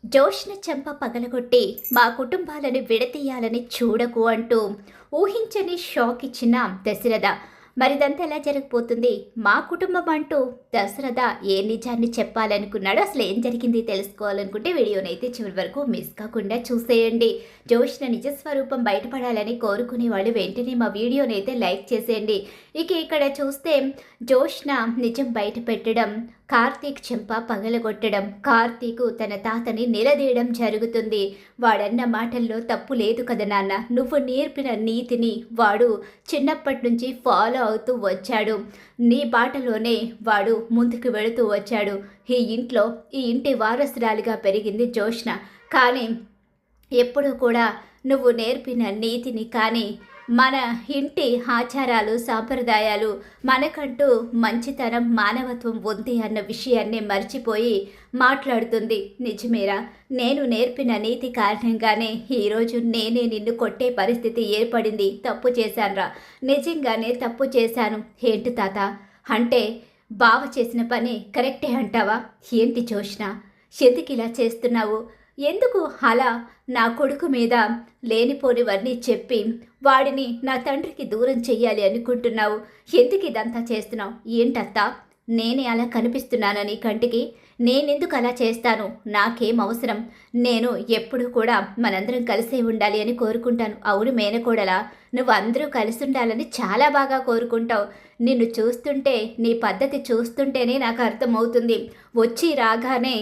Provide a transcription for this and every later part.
జోష్న చెంప పగలగొట్టి మా కుటుంబాలను విడతీయాలని చూడకు అంటూ ఊహించని షాక్ ఇచ్చిన దశరథ. మరిదంతా ఎలా జరగబోతుంది? మా కుటుంబం అంటూ దశరథ ఏ నిజాన్ని చెప్పాలనుకున్నాడో, అసలు ఏం జరిగింది తెలుసుకోవాలనుకుంటే వీడియోనైతే చివరి వరకు మిస్ కాకుండా చూసేయండి. జోష్న నిజస్వరూపం బయటపడాలని కోరుకునే వాళ్ళు వెంటనే మా వీడియోనైతే లైక్ చేసేయండి. ఇక ఇక్కడ చూస్తే జోష్న నిజం బయట పెట్టడం, కార్తీక్ చెంప పగలగొట్టడం, కార్తీకు తన తాతని నిలదీయడం జరుగుతుంది. వాడన్న మాటల్లో తప్పు లేదు కదా నాన్న, నువ్వు నేర్పిన నీతిని వాడు చిన్నప్పటి నుంచి ఫాలో అవుతూ వచ్చాడు. నీ బాటలోనే వాడు ముందుకు వెళుతూ వచ్చాడు. ఈ ఇంటి వారసురాలిగా పెరిగింది జోష్న. కానీ ఎప్పుడూ కూడా నువ్వు నేర్పిన నీతిని కానీ మన ఇంటి ఆచారాలు సాంప్రదాయాలు మనకంటూ మంచితనం మానవత్వం ఉంది అన్న విషయాన్ని మర్చిపోయి మాట్లాడుతుంది. నిజమేరా, నేను నేర్పిన నీతి కారణంగానే ఈరోజు నేనే నిన్ను కొట్టే పరిస్థితి ఏర్పడింది. తప్పు చేశానురా, నిజంగానే తప్పు చేశాను. ఏంటి తాత అంటే బావ చేసిన పని కరెక్టే అంటావా? ఏంటి జోష్న, ఎందుకిలా చేస్తున్నావు? ఎందుకు అలా నా కొడుకు మీద లేనిపోనివన్నీ చెప్పి వాడిని నా తండ్రికి దూరం చెయ్యాలి అనుకుంటున్నావు? ఎందుకు ఇదంతా చేస్తున్నావు? ఏంటత్తా, నేనే అలా కనిపిస్తున్నాను నీ కంటికి? నేనెందుకు అలా చేస్తాను? నాకేం అవసరం? నేను ఎప్పుడు కూడా మనందరం కలిసే ఉండాలి అని కోరుకుంటాను. అవును మేనకోడలా, నువ్వు అందరూ కలిసి ఉండాలని చాలా బాగా కోరుకుంటావు. నిన్ను చూస్తుంటే, నీ పద్ధతి చూస్తుంటేనే నాకు అర్థమవుతుంది. వచ్చి రాగానే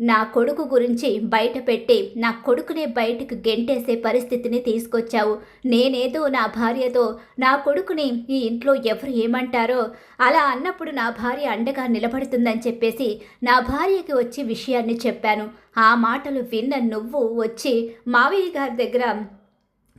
నా కొడుకు గురించి బయట పెట్టి నా కొడుకునే బయటకు గెంటేసే పరిస్థితిని తీసుకొచ్చావు. నేనేదో నా భార్యతో నా కొడుకుని ఈ ఇంట్లో ఎవరు ఏమంటారో అలా అన్నప్పుడు నా భార్య అండగా నిలబడుతుందని చెప్పేసి నా భార్యకి వచ్చి విషయాన్ని చెప్పాను. ఆ మాటలు విన్న నువ్వు వచ్చి మావయ్య గారి దగ్గర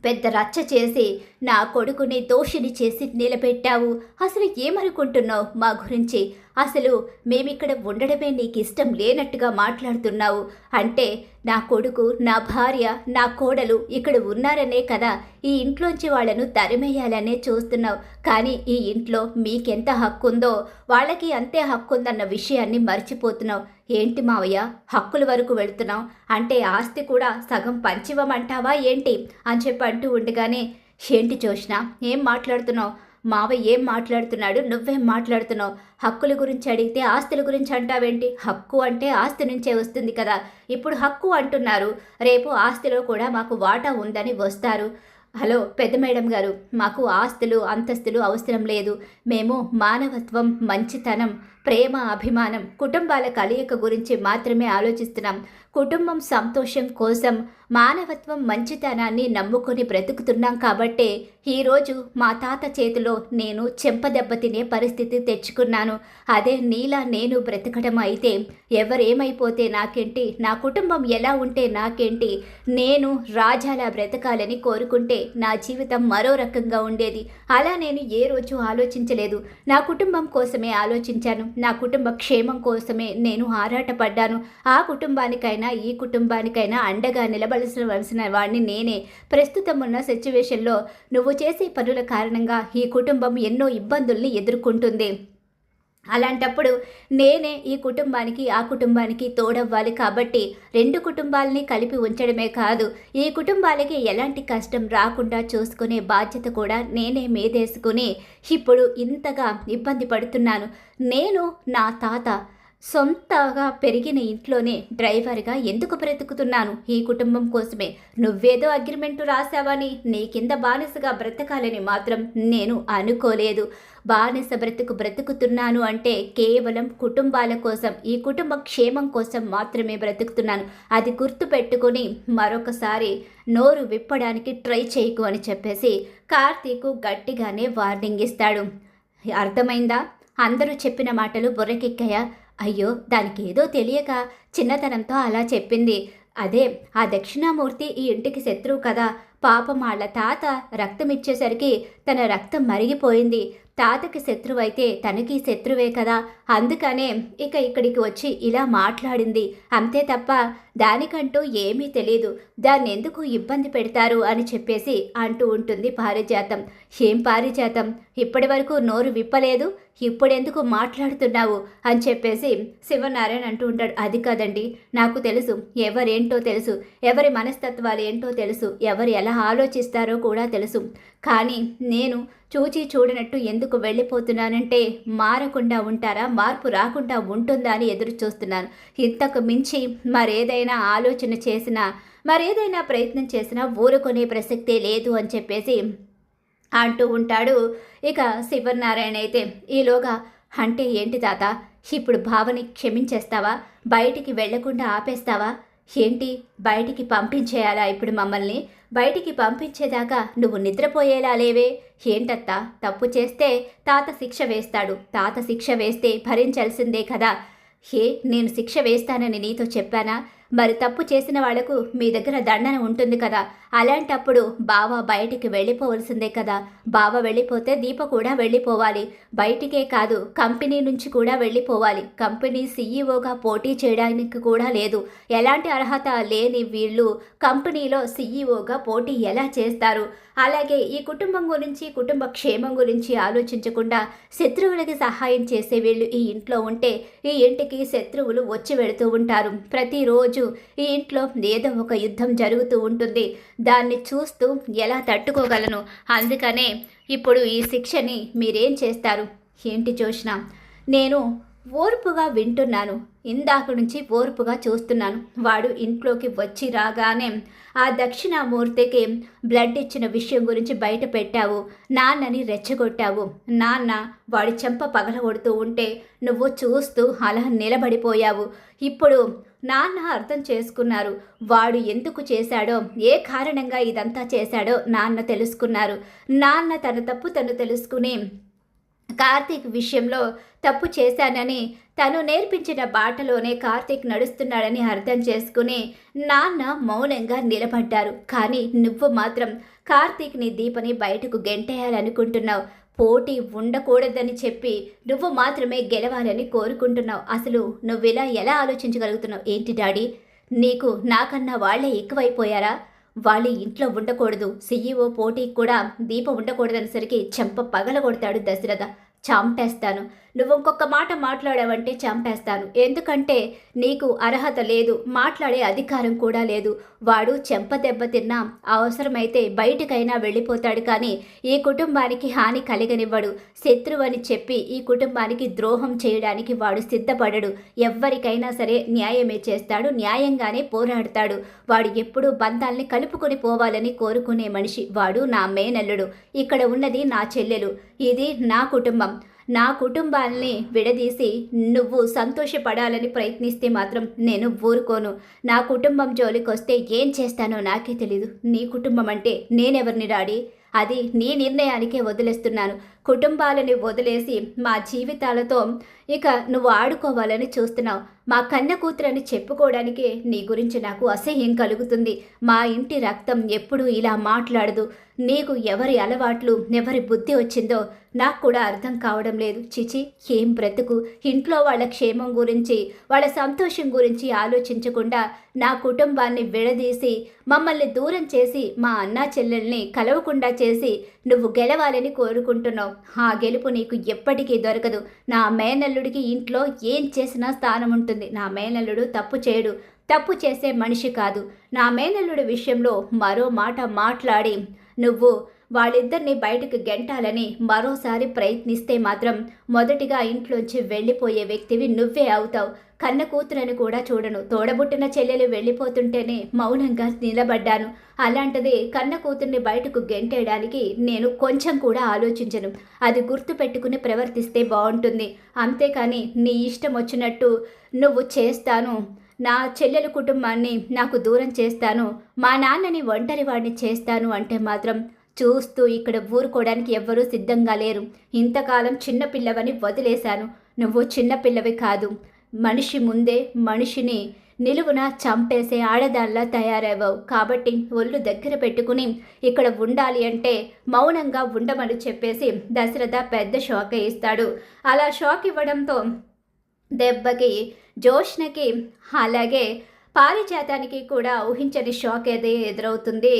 పెద్ద రచ్చ చేసి నా కొడుకుని దోషిని చేసి నిలబెట్టావు. అసలు ఏమనుకుంటున్నావు మా గురించి? అసలు మేమిక్కడ ఉండడమే నీకు ఇష్టం లేనట్టుగా మాట్లాడుతున్నావు. అంటే నా కొడుకు, నా భార్య, నా కోడలు ఇక్కడ ఉన్నారనే కదా ఈ ఇంట్లోంచి వాళ్లను తరిమేయాలనే చూస్తున్నావు. కానీ ఈ ఇంట్లో మీకెంత హక్కు ఉందో వాళ్ళకి అంతే హక్కు ఉందన్న విషయాన్ని మర్చిపోతున్నావు. ఏంటి మావయ్య, హక్కుల వరకు వెళుతున్నావు అంటే ఆస్తి కూడా సగం పంచివ్వమంటావా ఏంటి అని చెప్పి అంటూ ఉండగానే, ఏంటి జోష్న ఏం మాట్లాడుతున్నావు? మావయ్య ఏం మాట్లాడుతున్నాడు? నువ్వేం మాట్లాడుతున్నావు? హక్కుల గురించి అడిగితే ఆస్తుల గురించి అంటావేంటి? హక్కు అంటే ఆస్తి నుంచే వస్తుంది కదా. ఇప్పుడు హక్కు అంటున్నారు, రేపు ఆస్తిలో కూడా మాకు వాటా ఉందని వస్తారు. హలో పెద్ద మేడం గారు, మాకు ఆస్తులు అంతస్తులు అవసరం లేదు. మేము మానవత్వం, మంచితనం, ప్రేమ, అభిమానం, కుటుంబాల కలయిక గురించి మాత్రమే ఆలోచిస్తున్నాం. కుటుంబం సంతోషం కోసం మానవత్వం, మంచితనాన్ని నమ్ముకొని బ్రతుకుతున్నాం కాబట్టే ఈరోజు మా తాత చేతిలో నేను చెంపదెబ్బ తినే పరిస్థితి తెచ్చుకున్నాను. అదే నీలా నేను బ్రతకడం అయితే ఎవరేమైపోతే నాకేంటి? నా కుటుంబం ఎలా ఉంటే నాకేంటి? నేను రాజాలా బ్రతకాలని కోరుకుంటే నా జీవితం మరో రకంగా ఉండేది. అలా నేను ఏ రోజు ఆలోచించలేదు. నా కుటుంబం కోసమే ఆలోచించాను. నా కుటుంబ క్షేమం కోసమే నేను ఆరాటపడ్డాను. ఆ కుటుంబానికైనా ఈ కుటుంబానికైనా అండగా నిలబడాల్సిన వాడిని నేనే. ప్రస్తుతం ఉన్న సిచ్యువేషన్లో నువ్వు చేసే పనుల కారణంగా ఈ కుటుంబం ఎన్నో ఇబ్బందుల్ని ఎదుర్కొంటుంది. అలాంటప్పుడు నేనే ఈ కుటుంబానికి ఆ కుటుంబానికి తోడవ్వాలి. కాబట్టి రెండు కుటుంబాలని కలిపి ఉంచడమే కాదు, ఈ కుటుంబాలకి ఎలాంటి కష్టం రాకుండా చూసుకునే బాధ్యత కూడా నేనే మీదేసుకుని ఇప్పుడు ఇంతగా ఇబ్బంది పడుతున్నాను. నేను నా తాత సొంతగా పెరిగిన ఇంట్లోనే డ్రైవర్గా ఎందుకు బ్రతుకుతున్నాను? ఈ కుటుంబం కోసమే. నువ్వేదో అగ్రిమెంటు రాసావని నీ కింద బానిసగా బ్రతకాలని మాత్రం నేను అనుకోలేదు. బానిస బ్రతుకుతున్నాను అంటే కేవలం కుటుంబాల కోసం, ఈ కుటుంబ క్షేమం కోసం మాత్రమే బ్రతుకుతున్నాను. అది గుర్తు పెట్టుకుని మరొకసారి నోరు విప్పడానికి ట్రై చేయకు అని చెప్పేసి కార్తీకు గట్టిగానే వార్నింగ్ ఇస్తాడు. అర్థమైందా? అందరూ చెప్పిన మాటలు బుర్రకెక్కాయా? అయ్యో, దానికి ఏదో తెలియక చిన్నతనంతో అలా చెప్పింది. అదే ఆ దక్షిణామూర్తి ఈ ఇంటికి శత్రువు కదా. పాపం వాళ్ళ తాత రక్తం ఇచ్చేసరికి తన రక్తం మరిగిపోయింది. తాతకి శత్రువైతే తనకి శత్రువే కదా, అందుకనే ఇక ఇక్కడికి వచ్చి ఇలా మాట్లాడింది అంతే తప్ప దానికంటూ ఏమీ తెలీదు, దాన్ని ఎందుకు ఇబ్బంది పెడతారు అని చెప్పేసి అంటూ ఉంటుంది పారిజాతం. ఏం పారిజాతం, ఇప్పటి వరకు నోరు విప్పలేదు, ఇప్పుడెందుకు మాట్లాడుతున్నావు అని చెప్పేసి శివనారాయణ అంటూ ఉంటాడు. అది కాదండి, నాకు తెలుసు, ఎవరేంటో తెలుసు, ఎవరి మనస్తత్వాలు ఏంటో తెలుసు, ఎవరు ఎలా ఆలోచిస్తారో కూడా తెలుసు. కానీ నేను చూచి చూడనట్టు ఎందుకు వెళ్ళిపోతున్నానంటే మారకుండా ఉంటారా, మార్పు రాకుండా ఉంటుందా అని ఎదురు చూస్తున్నాను. ఇంతకు మించి మరేదైనా ఆలోచన చేసినా, మరేదైనా ప్రయత్నం చేసినా ఊరుకునే ప్రసక్తే లేదు అని చెప్పేసి అంటూ ఉంటాడు. ఇక శివనారాయణ అయితే ఈలోగా, అంటే ఏంటి తాత, ఇప్పుడు భావని క్షమించేస్తావా, బయటికి వెళ్లకుండా ఆపేస్తావా, ఏంటి బయటికి పంపించేయాలా ఇప్పుడు మమ్మల్ని, బయటికి పంపించేదాకా నువ్వు నిద్రపోయేలా లేవే, ఏంటత్తా, తప్పు చేస్తే తాత శిక్ష వేస్తాడు, తాత శిక్ష వేస్తే భరించాల్సిందే కదా, నేను శిక్ష వేస్తానని నీతో చెప్పానా, మరి తప్పు చేసిన వాళ్లకు మీ దగ్గర దండన ఉంటుంది కదా, అలాంటప్పుడు బావ బయటికి వెళ్ళిపోవలసిందే కదా, బావ వెళ్ళిపోతే దీప కూడా వెళ్ళిపోవాలి, బయటికే కాదు కంపెనీ నుంచి కూడా వెళ్ళిపోవాలి, కంపెనీ సీఈఓగా పోటీ చేయడానికి కూడా లేదు, ఎలాంటి అర్హత లేని వీళ్ళు కంపెనీలో సీఈఓగా పోటీ ఎలా చేస్తారు, అలాగే ఈ కుటుంబం గురించి, కుటుంబ క్షేమం గురించి ఆలోచించకుండా శత్రువులకి సహాయం చేసే వీళ్ళు ఈ ఇంట్లో ఉంటే ఈ ఇంటికి శత్రువులు వచ్చి వెళుతూ ఉంటారు, ప్రతిరోజు ఈ ఇంట్లో ఏదో ఒక యుద్ధం జరుగుతూ ఉంటుంది, దాన్ని చూస్తూ ఎలా తట్టుకోగలను, అందుకనే ఇప్పుడు ఈ శిక్షని మీరేం చేస్తారు, ఏంటి జోష్న, నేను ఓర్పుగా వింటున్నాను, ఇందాక నుంచి ఓర్పుగా చూస్తున్నాను, వాడు ఇంట్లోకి వచ్చి రాగానే ఆ దక్షిణామూర్తికి బ్లడ్ ఇచ్చిన విషయం గురించి బయట పెట్టావు, నాన్నని రెచ్చగొట్టావు, నాన్న వాడి చెంప పగలగొడుతూ ఉంటే నువ్వు చూస్తూ అలా నిలబడిపోయావు, ఇప్పుడు నాన్న అర్థం చేసుకున్నారు, వాడు ఎందుకు చేశాడో, ఏ కారణంగా ఇదంతా చేశాడో నాన్న తెలుసుకున్నారు, నాన్న తన తప్పు తను తెలుసుకుని కార్తీక్ విషయంలో తప్పు చేశానని, తను నేర్పించిన బాటలోనే కార్తీక్ నడుస్తున్నాడని అర్థం చేసుకుని నాన్న మౌనంగా నిలబడ్డారు, కానీ నువ్వు మాత్రం కార్తీక్ని దీపని బయటకు గెంటేయాలనుకుంటున్నావు, పోటీ ఉండకూడదని చెప్పి నువ్వు మాత్రమే గెలవాలని కోరుకుంటున్నావు, అసలు నువ్విలా ఎలా ఆలోచించగలుగుతున్నావు, ఏంటి డాడీ, నీకు నాకన్నా వాళ్లే ఎక్కువైపోయారా, వాళ్ళు ఇంట్లో ఉండకూడదు, సీఈఓ పోటీకి కూడా దీప ఉండకూడదనేసరికి చెంప పగలగొడతాడు దశరథ, చంపేస్తాను, నువ్వు ఇంకొక మాట మాట్లాడావంటే చంపేస్తాను, ఎందుకంటే నీకు అర్హత లేదు, మాట్లాడే అధికారం కూడా లేదు, వాడు చెంప దెబ్బతిన్నా అవసరమైతే బయటికైనా వెళ్ళిపోతాడు, కానీ ఈ కుటుంబానికి హాని కలిగనివ్వడు, శత్రువని చెప్పి ఈ కుటుంబానికి ద్రోహం చేయడానికి వాడు సిద్ధపడడు, ఎవ్వరికైనా సరే న్యాయమే చేస్తాడు, న్యాయంగానే పోరాడతాడు, వాడు ఎప్పుడూ బంధాల్ని కలుపుకొని పోవాలని కోరుకునే మనిషి, వాడు నా మేనల్లుడు, ఇక్కడ ఉన్నది నా చెల్లెలు, ఇది నా కుటుంబం, నా కుటుంబాల్ని విడదీసి నువ్వు సంతోషపడాలని ప్రయత్నిస్తే మాత్రం నేను ఊరుకోను, నా కుటుంబం జోలికొస్తే ఏం చేస్తానో నాకే తెలీదు, నీ కుటుంబం అంటే నేనెవరిని డాడీ, అది నీ నిర్ణయానికే వదిలేస్తున్నాను, కుటుంబాలని వదిలేసి మా జీవితాలతో ఇక నువ్వు ఆడుకోవాలని చూస్తున్నావు, మా కన్న కూతురని చెప్పుకోవడానికి నీ గురించి నాకు అసహ్యం కలుగుతుంది, మా ఇంటి రక్తం ఎప్పుడూ ఇలా మాట్లాడదు, నీకు ఎవరి అలవాట్లు ఎవరి బుద్ధి వచ్చిందో నాకు కూడా అర్థం కావడం లేదు, చిచి ఏం బ్రతుకు, ఇంట్లో వాళ్ళ క్షేమం గురించి వాళ్ళ సంతోషం గురించి ఆలోచించకుండా నా కుటుంబాన్ని విడదీసి మమ్మల్ని దూరం చేసి మా అన్నా చెల్లెల్ని కలవకుండా చేసి నువ్వు గెలవాలని కోరుకుంటున్నావు, ఆ గెలుపు నీకు ఎప్పటికీ దొరకదు, నా మేనల్లుడికి ఇంట్లో ఏం చేసినా స్థానం ఉంటుంది, నా మేనల్లుడు తప్పు చేయడు, తప్పు చేసే మనిషి కాదు, నా మేనల్లుడి విషయంలో మరో మాట మాట్లాడి నువ్వు వాళ్ళిద్దరిని బయటకు గెంటాలని మరోసారి ప్రయత్నిస్తే మాత్రం మొదటిగా ఇంట్లోంచి వెళ్ళిపోయే వ్యక్తివి నువ్వే అవుతావు, కన్న కూతురని కూడా చూడను, తోడబుట్టిన చెల్లెలు వెళ్ళిపోతుంటేనే మౌనంగా నిలబడ్డాను, అలాంటిది కన్న కూతుర్ని బయటకు గెంటేయడానికి నేను కొంచెం కూడా ఆలోచించను, అది గుర్తు పెట్టుకుని ప్రవర్తిస్తే బాగుంటుంది, అంతేకాని నీ ఇష్టం వచ్చినట్టు నువ్వు చేస్తాను, నా చెల్లెల కుటుంబాన్ని నాకు దూరం చేస్తాను, మా నాన్నని ఒంటరి వాడిని చేస్తాను అంటే మాత్రం చూస్తూ ఇక్కడ ఊరుకోవడానికి ఎవ్వరూ సిద్ధంగా లేరు, ఇంతకాలం చిన్నపిల్లవని వదిలేశాను, నువ్వు చిన్నపిల్లవి కాదు, మనిషి ముందే మనిషిని నిలువున చంపేసే ఆడదాల్లా తయారయ్యావు. కాబట్టి ఒళ్ళు దగ్గర పెట్టుకుని ఇక్కడ ఉండాలి అంటే మౌనంగా ఉండమని చెప్పేసి దశరథ పెద్ద షాక్ ఇస్తాడు. అలా షాక్ ఇవ్వడంతో దెబ్బకి జోష్నకి అలాగే పారిజాతానికి కూడా ఊహించని షాక్ ఎదురవుతుంది.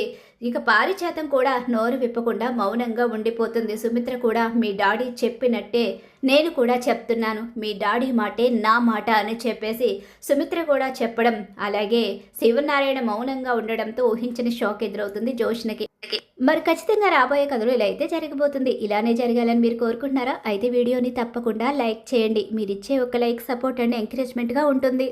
ఇక పారిజాతం కూడా నోరు విప్పకుండా మౌనంగా ఉండిపోతుంది. సుమిత్ర కూడా మీ డాడీ చెప్పినట్టే నేను కూడా చెప్తున్నాను, మీ డాడీ మాటే నా మాట అని చెప్పేసి సుమిత్ర కూడా చెప్పడం, అలాగే శివనారాయణ మౌనంగా ఉండడంతో ఊహించని షాక్ ఎదురవుతుంది జోష్నకి. మరి ఖచ్చితంగా రాబోయే కథలు ఇలా అయితే జరగబోతుంది. ఇలానే జరగాలని మీరు కోరుకుంటున్నారా? అయితే వీడియోని తప్పకుండా లైక్ చేయండి. మీరిచ్చే ఒక లైక్ సపోర్ట్ అండ్ ఎంకరేజ్మెంట్గా ఉంటుంది.